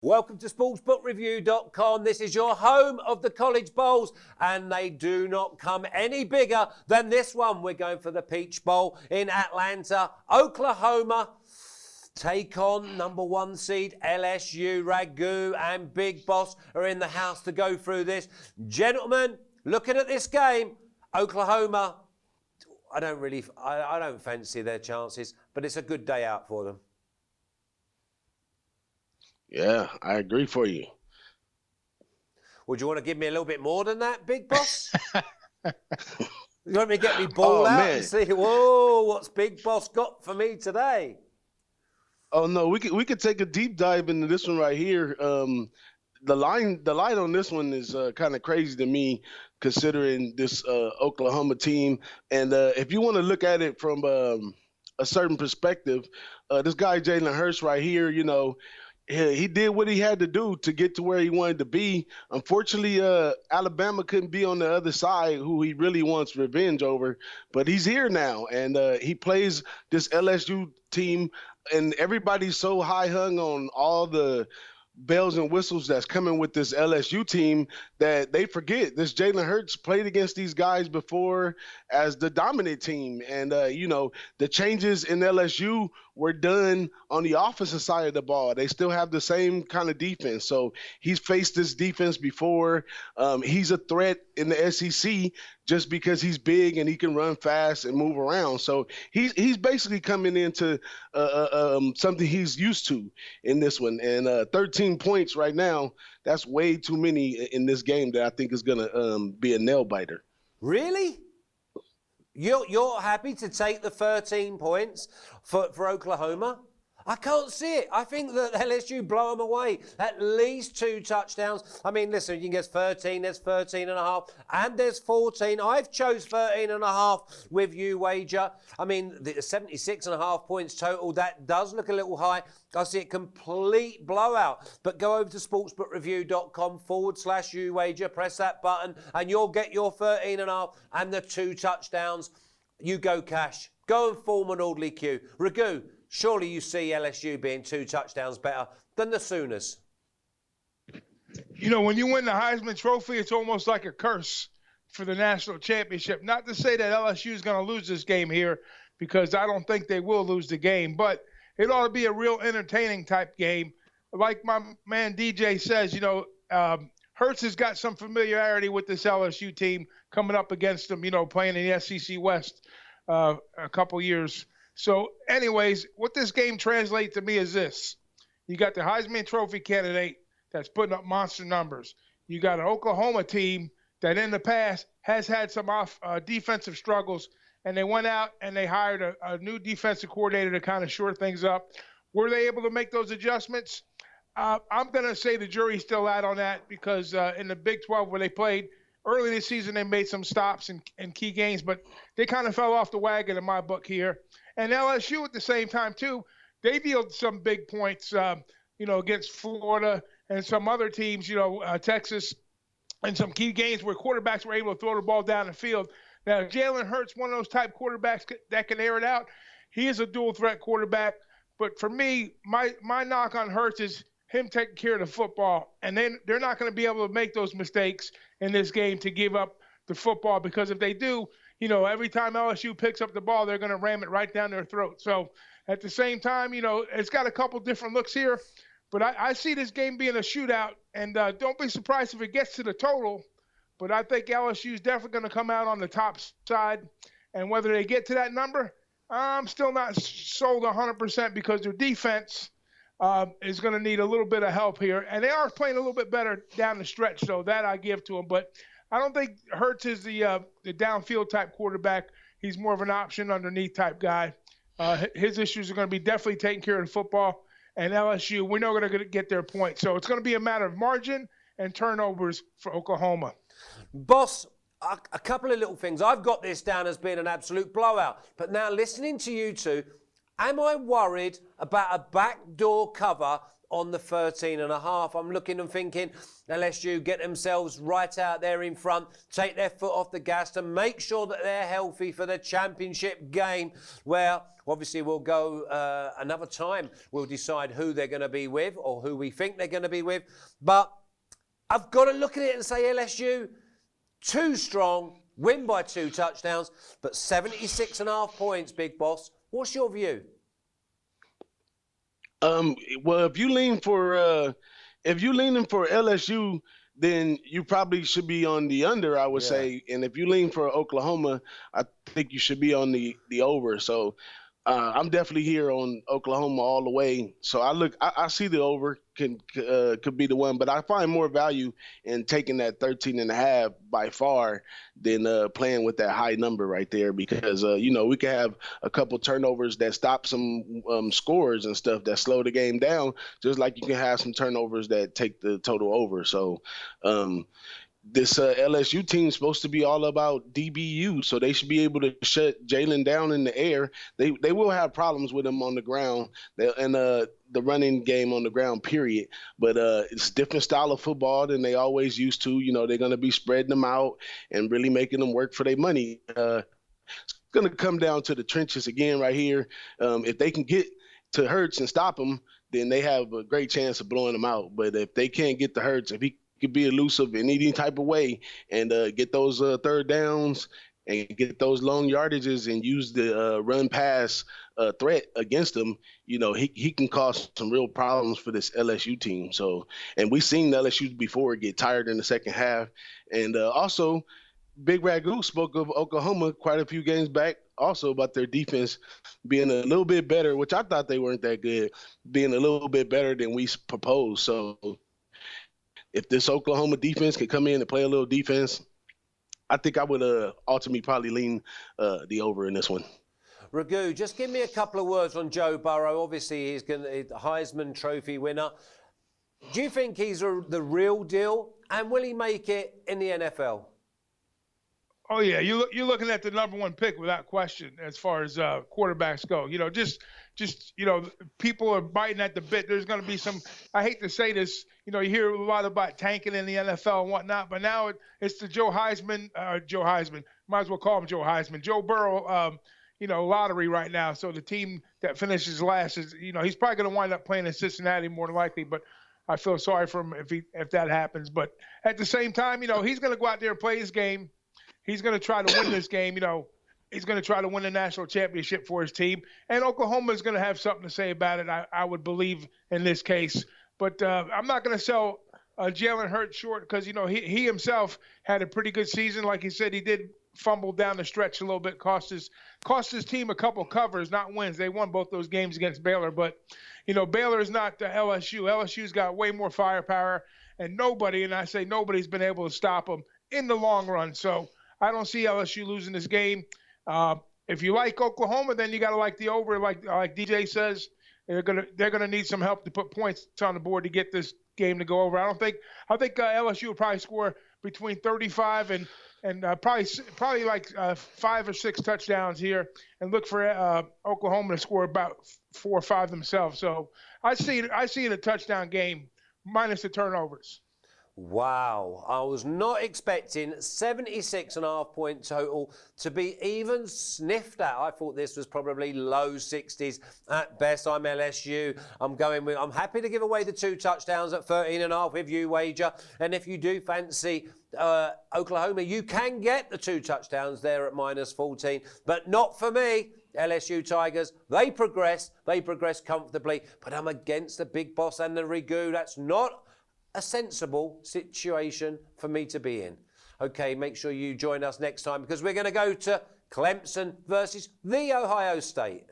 Welcome to sportsbookreview.com. This is your home of the college bowls, and they do not come any bigger than this one. We're going for the Peach Bowl in Atlanta, Oklahoma. Take on number one seed LSU. Ragoo and Big Boss are in the house to go through this. Gentlemen, looking at this game, Oklahoma, I don't fancy their chances, but it's a good day out for them. Yeah, I agree for you. Would you want to give me a little bit more than that, Big Boss? You want me to get me ball out and see, whoa, what's Big Boss got for me today? Oh no, we could take a deep dive into this one right here. The line on this one is kind of crazy to me, considering this Oklahoma team. And if you want to look at it from a certain perspective, this guy Jalen Hurts right here, you know, he did what he had to do to get to where he wanted to be. Unfortunately, Alabama couldn't be on the other side, who he really wants revenge over. But he's here now, and he plays this LSU team, and everybody's so high hung on all the bells and whistles that's coming with this LSU team that they forget this Jalen Hurts played against these guys before as the dominant team. And, you know, the changes in LSU were done on the offensive side of the ball. They still have the same kind of defense. So he's faced this defense before. He's a threat in the SEC just because he's big and he can run fast and move around. So he's basically coming into something he's used to in this one. And 13 points right now, that's way too many in this game that I think is going to be a nail biter. Really? You're happy to take the 13 points for Oklahoma? I can't see it. I think that LSU blow them away. At least 2 touchdowns. I mean, listen, you can get 13, there's 13 and a half, and there's 14. I've chose 13 and a half with you, Wager. I mean, the 76 and a half points total, that does look a little high. I see a complete blowout. But go over to sportsbookreview.com/you wager, press that button, and you'll get your 13 and a half and the 2 touchdowns. You go cash. Go and form an orderly queue. Ragoo, surely you see LSU being 2 touchdowns better than the Sooners. You know, when you win the Heisman Trophy, it's almost like a curse for the national championship. Not to say that LSU is going to lose this game here, because I don't think they will lose the game, but it ought to be a real entertaining type game. Like my man DJ says, you know, Hurts has got some familiarity with this LSU team coming up against them, you know, playing in the SEC West a couple years. So anyways, what this game translates to me is this. You got the Heisman Trophy candidate that's putting up monster numbers. You got an Oklahoma team that in the past has had some defensive struggles, and they went out and they hired a new defensive coordinator to kind of shore things up. Were they able to make those adjustments? I'm going to say the jury's still out on that, because in the Big 12 where they played early this season, they made some stops and key games, but they kind of fell off the wagon in my book here. And LSU at the same time, too, they yielded some big points, you know, against Florida and some other teams, you know, Texas, and some key games where quarterbacks were able to throw the ball down the field. Now, Jalen Hurts, one of those type quarterbacks that can air it out. He is a dual-threat quarterback. But for me, my knock on Hurts is him taking care of the football. And then they're not going to be able to make those mistakes in this game to give up the football, because if they do, you know, every time LSU picks up the ball, they're going to ram it right down their throat. So at the same time, you know, it's got a couple different looks here. But I see this game being a shootout. And don't be surprised if it gets to the total. But I think LSU is definitely going to come out on the top side. And whether they get to that number, I'm still not sold 100%, because their defense is going to need a little bit of help here. And they are playing a little bit better down the stretch, so that I give to them. But I don't think Hurts is the downfield type quarterback. He's more of an option underneath type guy. His issues are going to be definitely taking care of the football. And LSU, we're not going to get their points. So it's going to be a matter of margin and turnovers for Oklahoma. Boss, a couple of little things. I've got this down as being an absolute blowout. But now listening to you two, am I worried about a backdoor cover on the 13.5. I'm looking and thinking LSU get themselves right out there in front, take their foot off the gas to make sure that they're healthy for the championship game, where obviously we'll go another time. We'll decide who they're going to be with or who we think they're going to be with. But I've got to look at it and say LSU, too strong, win by 2 touchdowns, but 76.5 points, Big Boss. What's your view? Well, if you're leaning for LSU, then you probably should be on the under, I would say. And if you lean for Oklahoma, I think you should be on the over. So I'm definitely here on Oklahoma all the way. So I see the over could be the one, but I find more value in taking that 13.5 by far than playing with that high number right there, because we can have a couple turnovers that stop some scores and stuff that slow the game down, just like you can have some turnovers that take the total over. So this LSU team is supposed to be all about DBU, so they should be able to shut Jalen down in the air. They will have problems with him on the ground and the running game on the ground, period. But it's a different style of football than they always used to. They're going to be spreading them out and really making them work for their money. It's going to come down to the trenches again right here. If they can get to Hurts and stop him, then they have a great chance of blowing him out. But if they can't get to Hurts, if he could be elusive in any type of way and get those third downs and get those long yardages and use the run pass threat against them, he can cause some real problems for this LSU team. So, and we've seen LSU before get tired in the second half. And also, Big Ragoo spoke of Oklahoma quite a few games back also about their defense being a little bit better, which I thought they weren't that good, being a little bit better than we proposed. So if this Oklahoma defense can come in and play a little defense, I think I would ultimately probably lean the over in this one. Ragoo, just give me a couple of words on Joe Burrow. Obviously, he's going to Heisman Trophy winner. Do you think he's the real deal, and will he make it in the NFL? Oh yeah, you're looking at the number 1 pick without question as far as quarterbacks go. People are biting at the bit. There's going to be some. I hate to say this. You hear a lot about tanking in the NFL and whatnot, but now it's the Joe Heisman. Might as well call him Joe Heisman. Joe Burrow. Lottery right now. So the team that finishes last is. He's probably going to wind up playing in Cincinnati more than likely, but I feel sorry for him if that happens. But at the same time, he's going to go out there and play his game. He's going to try to win this game. He's going to try to win the national championship for his team. And Oklahoma is going to have something to say about it, I would believe, in this case. But I'm not going to sell Jalen Hurts short because, he himself had a pretty good season. Like he said, he did fumble down the stretch a little bit, cost his team a couple covers, not wins. They won both those games against Baylor. But, Baylor is not the LSU. LSU's got way more firepower. And nobody, and I say nobody's been able to stop them in the long run. So I don't see LSU losing this game. If you like Oklahoma, then you got to like the over, like DJ says. They're gonna need some help to put points on the board to get this game to go over. I think LSU will probably score between 35 and probably like 5 or 6 touchdowns here, and look for Oklahoma to score about 4 or 5 themselves. So I see it a touchdown game minus the turnovers. Wow, I was not expecting 76.5 point total to be even sniffed at. I thought this was probably low 60s at best. I'm LSU. I'm happy to give away the 2 touchdowns at 13.5 if you wager. And if you do fancy Oklahoma, you can get the 2 touchdowns there at minus 14, but not for me. LSU Tigers, they progress comfortably, but I'm against the Big Boss and the Ragoo. That's not a sensible situation for me to be in. Okay, make sure you join us next time because we're going to go to Clemson versus the Ohio State.